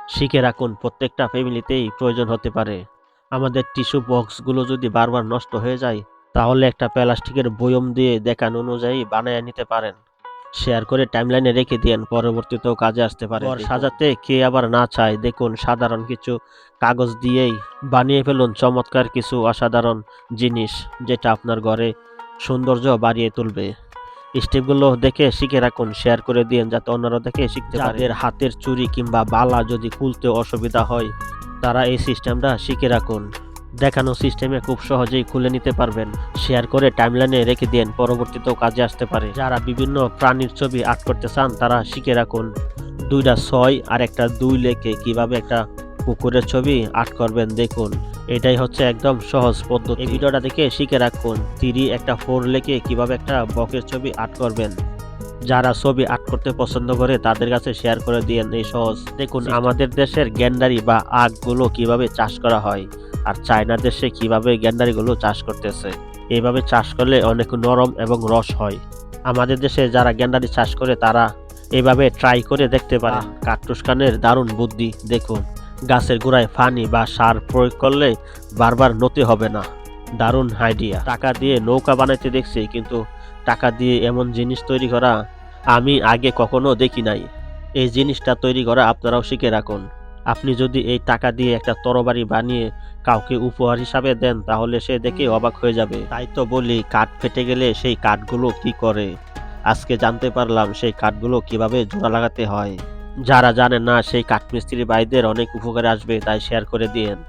শিখে রাখুন, প্রত্যেকটা ফ্যামিলিতেই প্রয়োজন হতে পারে। আমাদের টিস্যু বক্সগুলো যদি বারবার নষ্ট হয়ে যায়, তাহলে একটা প্লাস্টিকের বয়ম দিয়ে দেখানো অনুযায়ী বানিয়ে নিতে পারেন। শেয়ার করে টাইমলাইনে রেখে দিন, পরবর্তীতেও কাজে আসতে পারে। ঘর সাজাতে কে আবার না চায়, দেখুন সাধারণ কিছু কাগজ দিয়েই বানিয়ে ফেলুন চমৎকার কিছু অসাধারণ জিনিস, যেটা আপনার ঘরে সৌন্দর্য বাড়িয়ে তুলবে। স্টেপগুলো দেখে শিখে রাখুন, শেয়ার করে দিন যাতে অন্যরা দেখে শিখতে পারে। যাদের হাতের চুড়ি কিংবা বালা যদি খুলতে অসুবিধা হয়, তারা এই সিস্টেমটা শিখে রাখুন। দেখানো সিস্টেমে খুব সহজেই খুলে নিতে পারবেন। শেয়ার করে টাইমলাইনে রেখে দিন, পরবর্তীতেও কাজে আসতে পারে। যারা বিভিন্ন প্রাণীর ছবি আর্ট করতে চান, তারা শিখে রাখুন 2টা 6 আর একটা 2 লেখে কিভাবে একটা কুকুরের ছবি আর্ট করবেন। দেখুন, এটাই হচ্ছে একদম সহজ পদ্ধতি। এই ভিডিওটা দেখে শিখে রাখুন 3 একটা 4 লেখে কিভাবে একটা বকের ছবি আর্ট করবেন। যারা ছবি আর্ট করতে পছন্দ করে তাদের কাছে শেয়ার করে দিয়েন এই সহজ। দেখুন আমাদের দেশের গ্যান্ডারি বা আখগুলো কিভাবে চাষ করা হয়, আর চায়না দেশে কিভাবে গ্যান্ডারিগুলো চাষ করতেছে। এইভাবে চাষ করলে অনেক নরম এবং রস হয়। আমাদের দেশে যারা গ্যান্ডারি চাষ করে তারা এভাবে ট্রাই করে দেখতে পারে। কার্টুস খানের দারুণ বুদ্ধি। দেখুন, গাছের গোড়ায় পানি বা সার প্রয়োগ করলে বারবার নতি হবে না। দারুণ আইডিয়া। টাকা দিয়ে নৌকা বানাইতে দেখছি, কিন্তু টাকা দিয়ে এমন জিনিস তৈরি করা আমি আগে কখনো দেখি নাই। এই জিনিসটা তৈরি করা আপনারাও শিখে রাখুন। আপনি যদি এই টাকা দিয়ে একটা তরবারি বানিয়ে কাউকে উপহার হিসাবে দেন, তাহলে সে দেখে অবাক হয়ে যাবে। তাই তো বলি, কাঠ ফেটে গেলে সেই কাঠগুলো কি করে। আজকে জানতে পারলাম সেই কাঠগুলো কিভাবে জোড়া লাগাতে হয়। যারা জানে না সেই কাঠমিস্ত্রি ভাইদের অনেক উপকারে আসবে, তাই শেয়ার করে দিয়েন।